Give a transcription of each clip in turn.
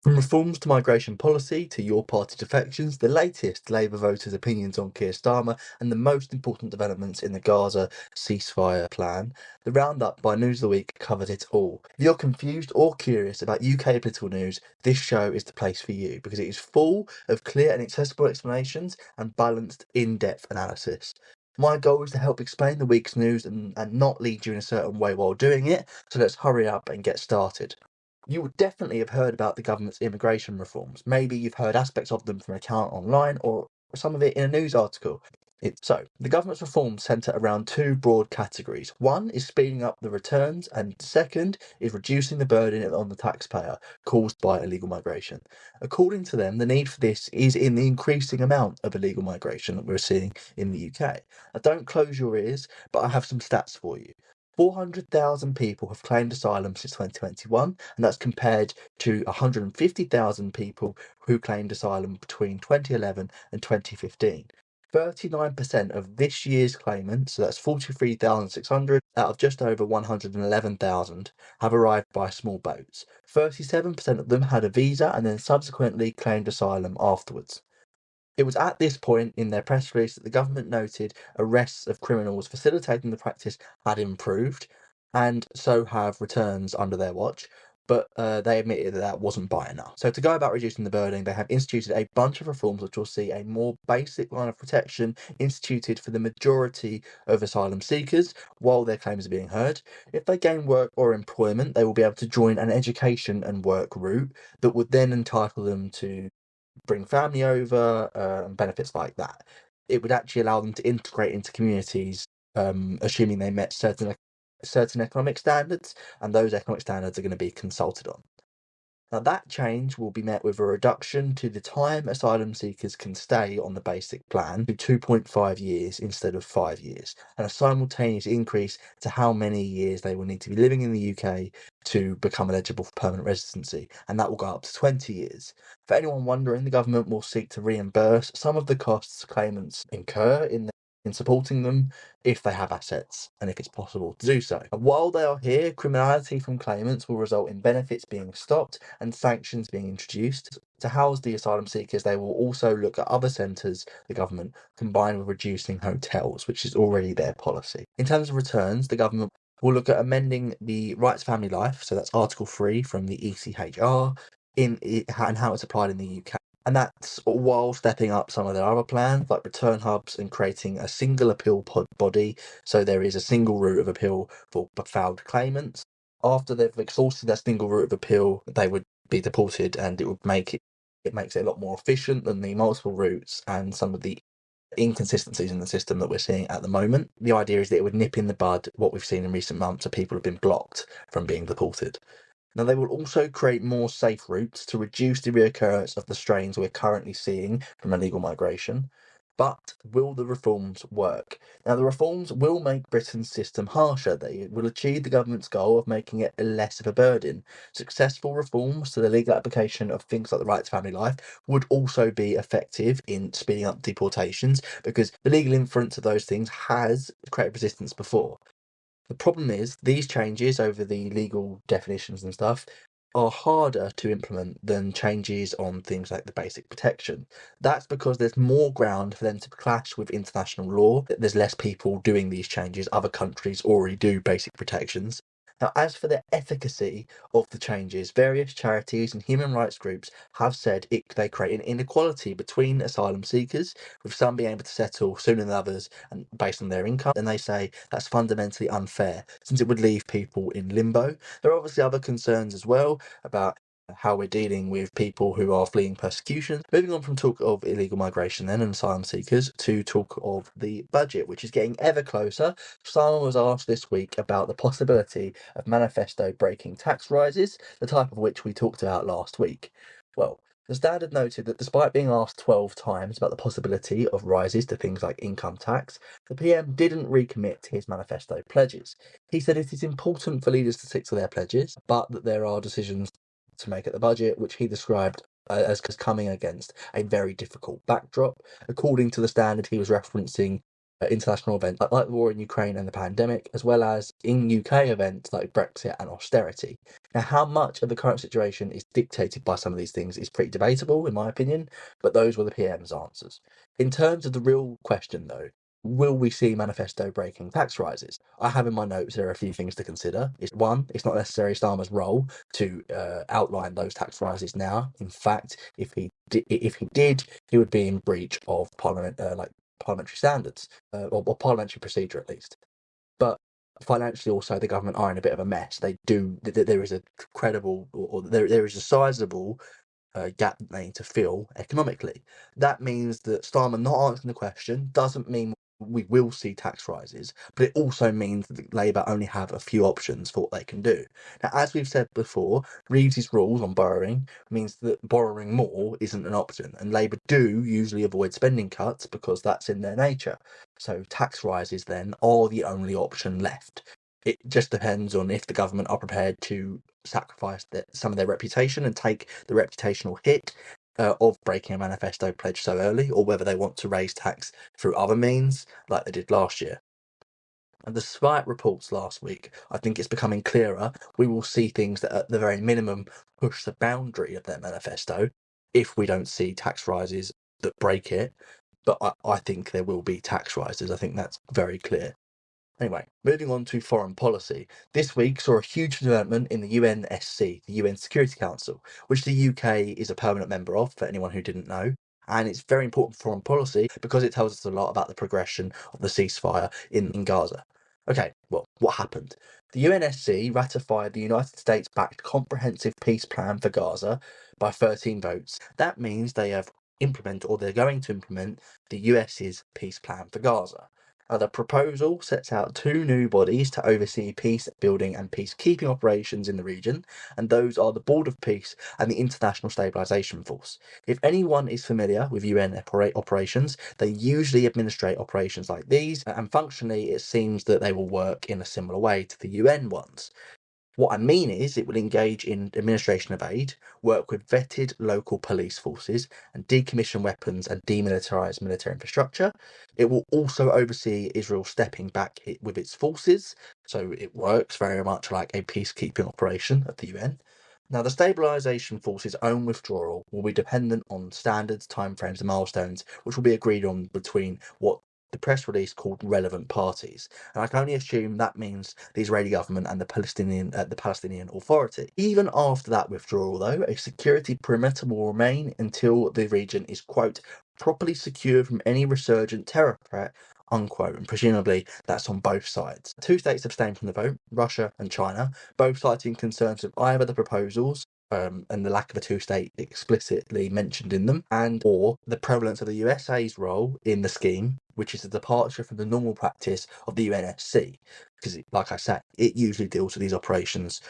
From reforms to migration policy to your party defections, the latest Labour voters' opinions on Keir Starmer, and the most important developments in the Gaza ceasefire plan, the Roundup by News of the Week covers it all. If you're confused or curious about UK political news, this show is the place for you because it is full of clear and accessible explanations and balanced, in-depth analysis. My goal is to help explain the week's news and not lead you in a certain way while doing it, so let's hurry up and get started. You would definitely have heard about the government's immigration reforms. Maybe you've heard aspects of them from an account online or some of it in a news article. So, the government's reforms centre around two broad categories. One is speeding up the returns, and second is reducing the burden on the taxpayer caused by illegal migration. According to them, the need for this is in the increasing amount of illegal migration that we're seeing in the UK. Now, don't close your ears, but I have some stats for you. 400,000 people have claimed asylum since 2021, and that's compared to 150,000 people who claimed asylum between 2011 and 2015. 39% of this year's claimants, so that's 43,600 out of just over 111,000, have arrived by small boats. 37% of them had a visa and then subsequently claimed asylum afterwards. It was at this point in their press release that the government noted arrests of criminals facilitating the practice had improved, and so have returns under their watch, but they admitted that that wasn't by enough. So to go about reducing the burden, they have instituted a bunch of reforms which will see a more basic line of protection instituted for the majority of asylum seekers while their claims are being heard. If they gain work or employment, they will be able to join an education and work route that would then entitle them to bring family over, and benefits like that. It would actually allow them to integrate into communities, assuming they met certain economic standards, and those economic standards are going to be consulted on. Now, that change will be met with a reduction to the time asylum seekers can stay on the basic plan to 2.5 years instead of 5 years, and a simultaneous increase to how many years they will need to be living in the UK to become eligible for permanent residency, and that will go up to 20 years. For anyone wondering, the government will seek to reimburse some of the costs claimants incur in supporting them if they have assets and if it's possible to do so. And while they are here, criminality from claimants will result in benefits being stopped and sanctions being introduced. To house the asylum seekers, they will also look at other centres, the government, combined with reducing hotels, which is already their policy. In terms of returns, the government will look at amending the Right to Family Life, so that's Article 3 from the ECHR, and how it's applied in the UK. And that's while stepping up some of their other plans, like return hubs and creating a single appeal body, so there is a single route of appeal for failed claimants. After they've exhausted that single route of appeal, they would be deported, and it makes it a lot more efficient than the multiple routes and some of the inconsistencies in the system that we're seeing at the moment. The idea is that it would nip in the bud what we've seen in recent months, where people have been blocked from being deported. Now, they will also create more safe routes to reduce the reoccurrence of the strains we're currently seeing from illegal migration. But will the reforms work? Now, the reforms will make Britain's system harsher. They will achieve the government's goal of making it less of a burden. Successful reforms to the legal application of things like the right to family life would also be effective in speeding up deportations because the legal inference of those things has created resistance before. The problem is these changes over the legal definitions and stuff are harder to implement than changes on things like the basic protection. That's because there's more ground for them to clash with international law. There's less people doing these changes. Other countries already do basic protections. Now, as for the efficacy of the changes, various charities and human rights groups have said they create an inequality between asylum seekers, with some being able to settle sooner than others and based on their income. And they say that's fundamentally unfair, since it would leave people in limbo. There are obviously other concerns as well about how we're dealing with people who are fleeing persecution. Moving on from talk of illegal migration then and asylum seekers to talk of the budget, which is getting ever closer. Simon was asked this week about the possibility of manifesto breaking tax rises, the type of which we talked about last week. Well, the Standard noted that despite being asked 12 times about the possibility of rises to things like income tax, the PM didn't recommit to his manifesto pledges. He said it is important for leaders to stick to their pledges, but that there are decisions to make at the budget, which he described as coming against a very difficult backdrop. According to the Standard, he was referencing international events like the war in Ukraine and the pandemic, as well as in UK events like Brexit and austerity. Now, how much of the current situation is dictated by some of these things is pretty debatable, in my opinion, but those were the PM's answers. In terms of the real question, though, will we see manifesto breaking tax rises? I have in my notes there are a few things to consider. One, it's not necessarily Starmer's role to outline those tax rises now. In fact, if he did, he would be in breach of parliamentary standards or parliamentary procedure at least. But financially, also, the government are in a bit of a mess. There is a credible or there is a sizable gap that they need to fill economically. That means that Starmer not answering the question doesn't mean we will see tax rises, but it also means that Labour only have a few options for what they can do. Now, as we've said before, Reeves's rules on borrowing means that borrowing more isn't an option, and Labour do usually avoid spending cuts because that's in their nature. So tax rises then are the only option left. It just depends on if the government are prepared to sacrifice some of their reputation and take the reputational hit of breaking a manifesto pledge so early, or whether they want to raise tax through other means like they did last year. And despite reports last week, I think it's becoming clearer we will see things that at the very minimum push the boundary of their manifesto if we don't see tax rises that break it. But I think there will be tax rises. I think that's very clear. Anyway, moving on to foreign policy. This week saw a huge development in the UNSC, the UN Security Council, which the UK is a permanent member of, for anyone who didn't know. And it's very important for foreign policy because it tells us a lot about the progression of the ceasefire in Gaza. Okay, well, what happened? The UNSC ratified the United States-backed Comprehensive Peace Plan for Gaza by 13 votes. That means they have implemented, or they're going to implement, the US's peace plan for Gaza. The proposal sets out two new bodies to oversee peace building and peacekeeping operations in the region, and those are the Board of Peace and the International Stabilization Force. If anyone is familiar with UN operations, they usually administrate operations like these, and functionally it seems that they will work in a similar way to the UN ones. What I mean is it will engage in administration of aid, work with vetted local police forces, and decommission weapons and demilitarize military infrastructure. It will also oversee Israel stepping back with its forces, so it works very much like a peacekeeping operation of the UN. Now, the stabilization force's own withdrawal will be dependent on standards, timeframes, and milestones, which will be agreed on between what the press release called relevant parties, and I can only assume that means the Israeli government and the Palestinian Authority. Even after that withdrawal, though, a security perimeter will remain until the region is, quote, properly secured from any resurgent terror threat, unquote, and presumably that's on both sides. Two states abstained from the vote, Russia and China, both citing concerns with either the proposals and the lack of a two-state explicitly mentioned in them, and or the prevalence of the USA's role in the scheme, which is a departure from the normal practice of the UNSC. Because, like I said, it usually deals with these operations.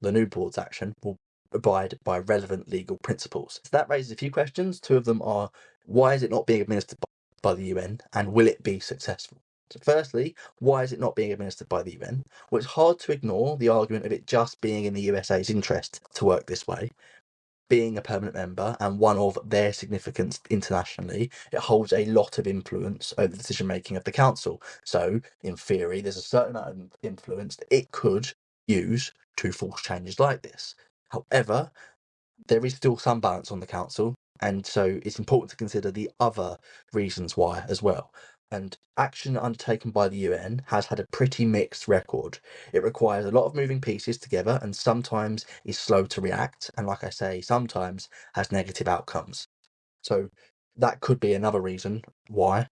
The new board's action will abide by relevant legal principles. So that raises a few questions. Two of them are, why is it not being administered by the UN, and will it be successful? So firstly, why is it not being administered by the UN? Well, it's hard to ignore the argument of it just being in the USA's interest to work this way. Being a permanent member and one of their significance internationally, it holds a lot of influence over the decision making of the council. So, in theory, there's a certain amount of influence that it could use to force changes like this. However, there is still some balance on the council, and so it's important to consider the other reasons why as well. And action undertaken by the UN has had a pretty mixed record. It requires a lot of moving pieces together and sometimes is slow to react, and like I say, sometimes has negative outcomes. So that could be another reason why.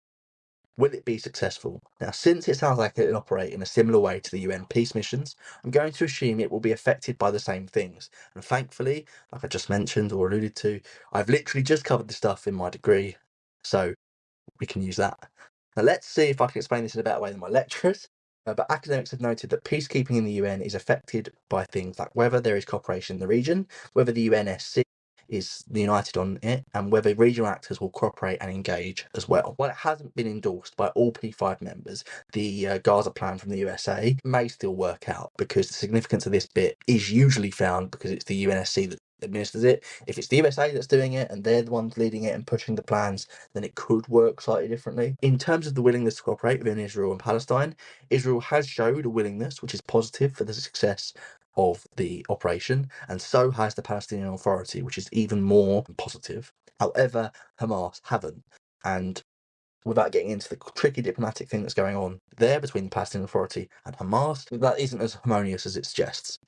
Will it be successful? Now, since it sounds like it'll operate in a similar way to the UN peace missions, I'm going to assume it will be affected by the same things. And thankfully, like I just mentioned or alluded to, I've literally just covered this stuff in my degree, so we can use that. Now, let's see if I can explain this in a better way than my lecturers. But academics have noted that peacekeeping in the UN is affected by things like whether there is cooperation in the region, whether the UNSC is united on it, and whether regional actors will cooperate and engage as well. While it hasn't been endorsed by all P5 members, the Gaza plan from the USA may still work out because the significance of this bit is usually found because it's the UNSC that administers it. If it's the USA that's doing it and they're the ones leading it and pushing the plans, then it could work slightly differently. In terms of the willingness to cooperate within Israel and Palestine, Israel has showed a willingness, which is positive for the success of the operation, and so has the Palestinian Authority, which is even more positive. However, Hamas haven't. And without getting into the tricky diplomatic thing that's going on there between the Palestinian Authority and Hamas, that isn't as harmonious as it suggests.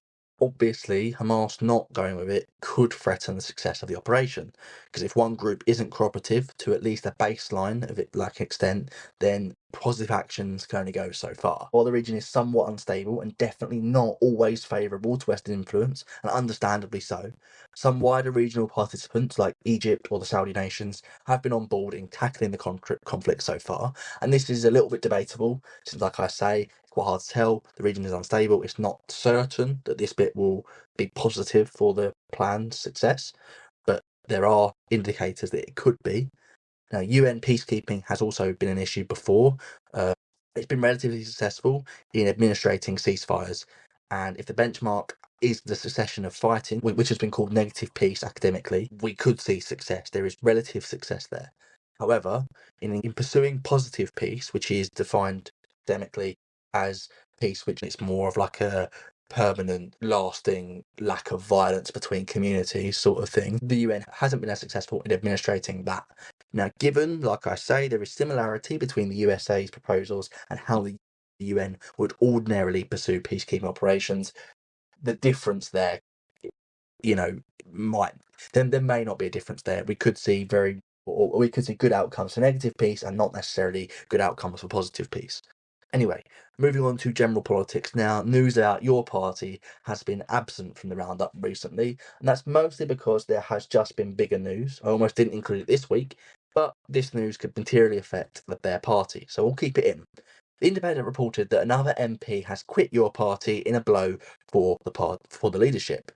Obviously, Hamas not going with it could threaten the success of the operation, because if one group isn't cooperative to at least a baseline of it like extent, then positive actions can only go so far. While the region is somewhat unstable and definitely not always favourable to Western influence, and understandably so, some wider regional participants like Egypt or the Saudi nations have been on board in tackling the conflict so far, and this is a little bit debatable since, like I say, it's quite hard to tell. The region is unstable. It's not certain that this bit will be positive for the plan's success, but there are indicators that it could be. Now, UN peacekeeping has also been an issue before. It's been relatively successful in administrating ceasefires, and if the benchmark is the cessation of fighting, which has been called negative peace academically, we could see success. There is relative success there. However, in pursuing positive peace, which is defined academically as peace which is more of like a permanent, lasting lack of violence between communities sort of thing, the UN hasn't been as successful in administrating that. Now, given, like I say, there is similarity between the USA's proposals and how the UN would ordinarily pursue peacekeeping operations, the difference there, might then there may not be a difference there. We could see good outcomes for negative peace and not necessarily good outcomes for positive peace. Anyway, moving on to general politics now. News about your party has been absent from the roundup recently, and that's mostly because there has just been bigger news. I almost didn't include it this week, but this news could materially affect their party, so we'll keep it in. The Independent reported that another MP has quit your party in a blow for the leadership.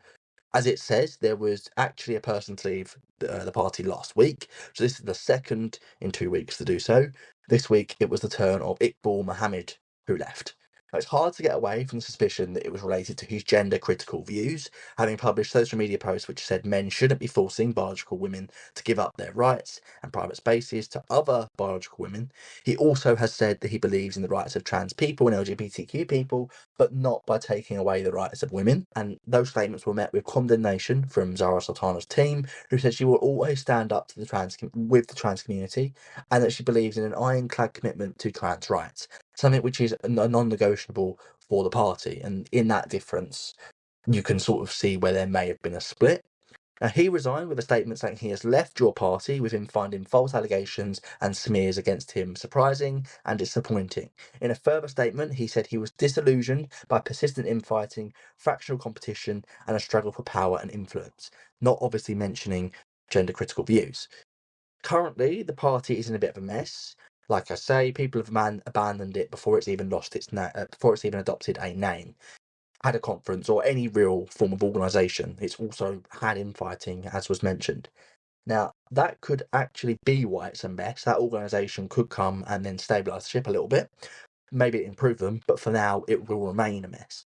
As it says, there was actually a person to leave the party last week, so this is the second in 2 weeks to do so. This week it was the turn of Iqbal Mohammed who left. Now, it's hard to get away from the suspicion that it was related to his gender critical views, having published social media posts which said men shouldn't be forcing biological women to give up their rights and private spaces to other biological women. He also has said that he believes in the rights of trans people and LGBTQ people, but not by taking away the rights of women. And those statements were met with condemnation from Zara Sultana's team, who said she will always stand up to the trans community, and that she believes in an ironclad commitment to trans rights, something which is a non-negotiable for the party. And in that difference, you can sort of see where there may have been a split. Now, he resigned with a statement saying he has left your party, with him finding false allegations and smears against him surprising and disappointing. In a further statement, he said he was disillusioned by persistent infighting, fractional competition, and a struggle for power and influence, not obviously mentioning gender critical views. Currently, the party is in a bit of a mess. Like I say, people have abandoned it before it's even before it's even adopted a name, had a conference, or any real form of organisation. It's also had infighting, as was mentioned. Now, that could actually be why it's a mess. That organisation could come and then stabilise the ship a little bit, maybe improve them, but for now, it will remain a mess.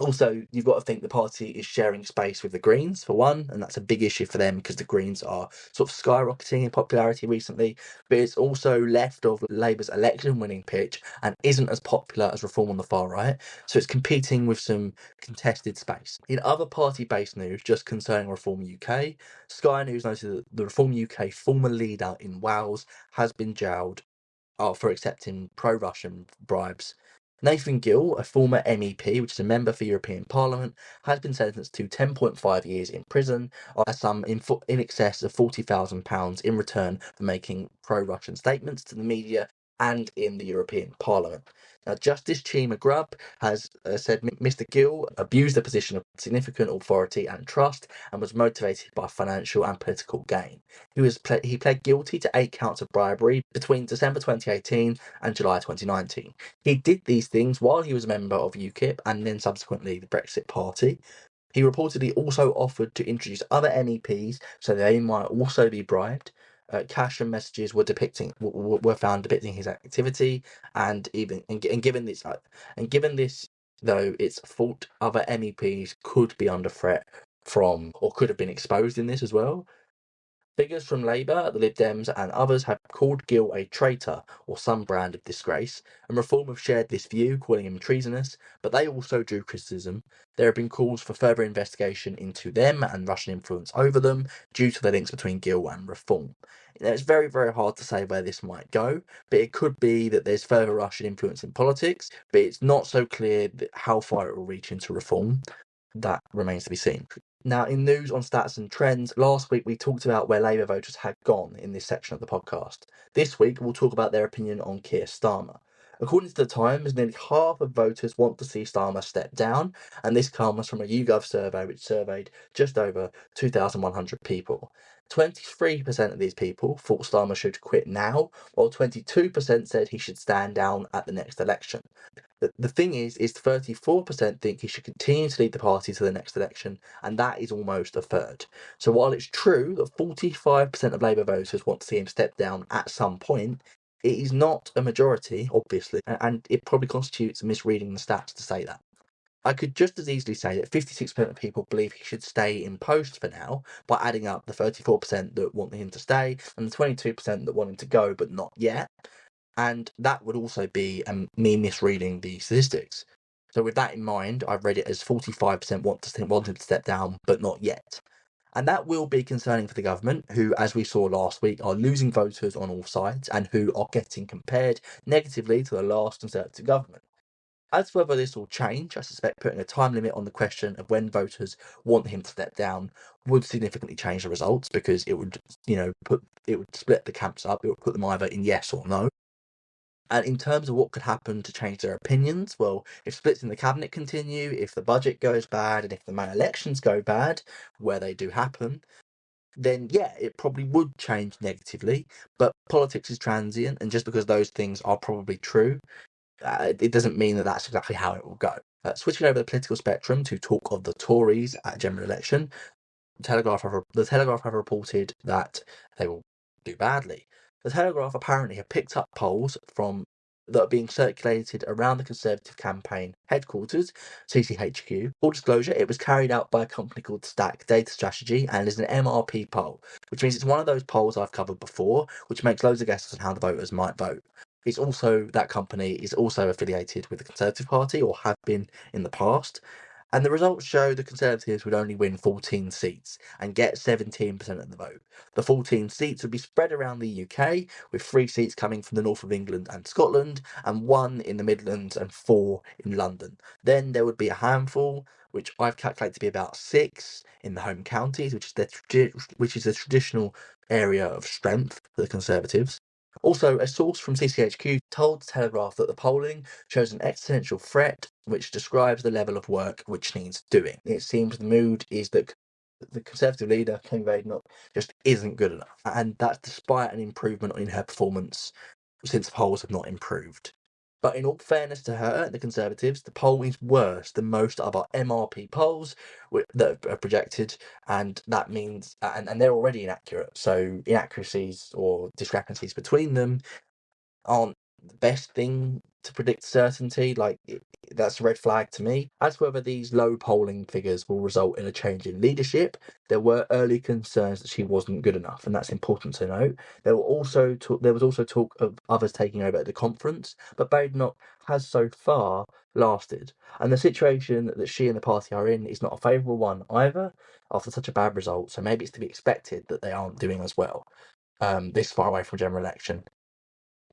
Also, you've got to think the party is sharing space with the Greens, for one, and that's a big issue for them because the Greens are sort of skyrocketing in popularity recently, but it's also left of Labour's election winning pitch and isn't as popular as Reform on the far right, so it's competing with some contested space. In other party-based news, just concerning Reform UK, Sky News noted that the Reform UK former leader in Wales has been jailed for accepting pro-Russian bribes. Nathan Gill, a former MEP, which is a member for European Parliament, has been sentenced to 10.5 years in prison, a sum in excess of £40,000 in return for making pro-Russian statements to the media and in the European Parliament. Now, Justice Chima Grubb has said Mr. Gill abused a position of significant authority and trust and was motivated by financial and political gain. He pled guilty to 8 counts of bribery between December 2018 and July 2019. He did these things while he was a member of UKIP and then subsequently the Brexit Party. He reportedly also offered to introduce other MEPs so they might also be bribed. Cash and messages were found depicting his activity, and given this, though, it's thought other MEPs could be under threat from, or could have been exposed in this as well. Figures from Labour, the Lib Dems, and others have called Gill a traitor or some brand of disgrace, and Reform have shared this view, calling him treasonous, but they also drew criticism. There have been calls for further investigation into them and Russian influence over them due to the links between Gill and Reform. It's very, very hard to say where this might go, but it could be that there's further Russian influence in politics, but it's not so clear how far it will reach into Reform. That remains to be seen. Now, in news on stats and trends, last week we talked about where Labour voters had gone in this section of the podcast. This week we'll talk about their opinion on Keir Starmer. According to the Times, nearly half of voters want to see Starmer step down, and this comes from a YouGov survey which surveyed just over 2,100 people. 23% of these people thought Starmer should quit now, while 22% said he should stand down at the next election. The thing is 34% think he should continue to lead the party to the next election, and that is almost a third. So while it's true that 45% of Labour voters want to see him step down at some point, it is not a majority, obviously, and it probably constitutes misreading the stats to say that. I could just as easily say that 56% of people believe he should stay in post for now by adding up the 34% that want him to stay and the 22% that want him to go but not yet. And that would also be me misreading the statistics. So with that in mind, I've read it as 45% want him to step down, but not yet. And that will be concerning for the government, who, as we saw last week, are losing voters on all sides and who are getting compared negatively to the last Conservative government. As to whether this will change, I suspect putting a time limit on the question of when voters want him to step down would significantly change the results, because it would, it would split the camps up. It would put them either in yes or no. And in terms of what could happen to change their opinions, well, if splits in the cabinet continue, if the budget goes bad, and if the main elections go bad, where they do happen, then yeah, it probably would change negatively. But politics is transient, and just because those things are probably true, it doesn't mean that that's exactly how it will go. Switching over the political spectrum to talk of the Tories at general election, the Telegraph have reported that they will do badly. The Telegraph apparently have picked up polls that are being circulated around the Conservative campaign headquarters, CCHQ. Full disclosure, it was carried out by a company called Stack Data Strategy and is an MRP poll, which means it's one of those polls I've covered before, which makes loads of guesses on how the voters might vote. That company is also affiliated with the Conservative Party, or have been in the past. And the results show the Conservatives would only win 14 seats and get 17% of the vote. The 14 seats would be spread around the UK, with 3 seats coming from the north of England and Scotland, and 1 in the Midlands and 4 in London. Then there would be a handful, which I've calculated to be about 6 in the home counties, which is the traditional area of strength for the Conservatives. Also, a source from CCHQ told the Telegraph that the polling shows an existential threat, which describes the level of work which needs doing. It seems the mood is that the Conservative leader, King Badenoch, just isn't good enough, and that's despite an improvement in her performance since polls have not improved. But in all fairness to her, the Conservatives, the poll is worse than most other MRP polls that are projected, and that means, and they're already inaccurate, so inaccuracies or discrepancies between them aren't the best thing to predict certainty. That's a red flag to me. As to whether these low polling figures will result in a change in leadership, there were early concerns that she wasn't good enough, and that's important to note. There was also talk of others taking over at the conference, but Badenoch has so far lasted, and the situation that she and the party are in is not a favourable one either after such a bad result. So maybe it's to be expected that they aren't doing as well this far away from general election.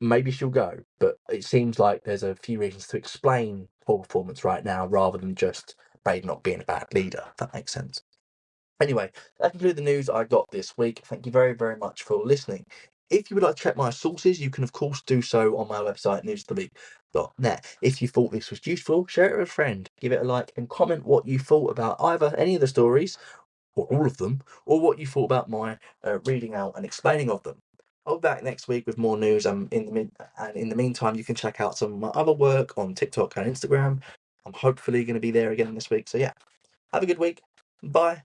Maybe she'll go, but it seems like there's a few reasons to explain poor performance right now rather than just Badenoch being a bad leader, if that makes sense. Anyway, that concludes the news I got this week. Thank you very, very much for listening. If you would like to check my sources, you can of course do so on my website, newsoftheweek.net. If you thought this was useful, share it with a friend, give it a like, and comment what you thought about either any of the stories, or all of them, or what you thought about my reading out and explaining of them. I'll be back next week with more news. In the meantime, you can check out some of my other work on TikTok and Instagram. I'm hopefully going to be there again this week. So yeah, have a good week. Bye.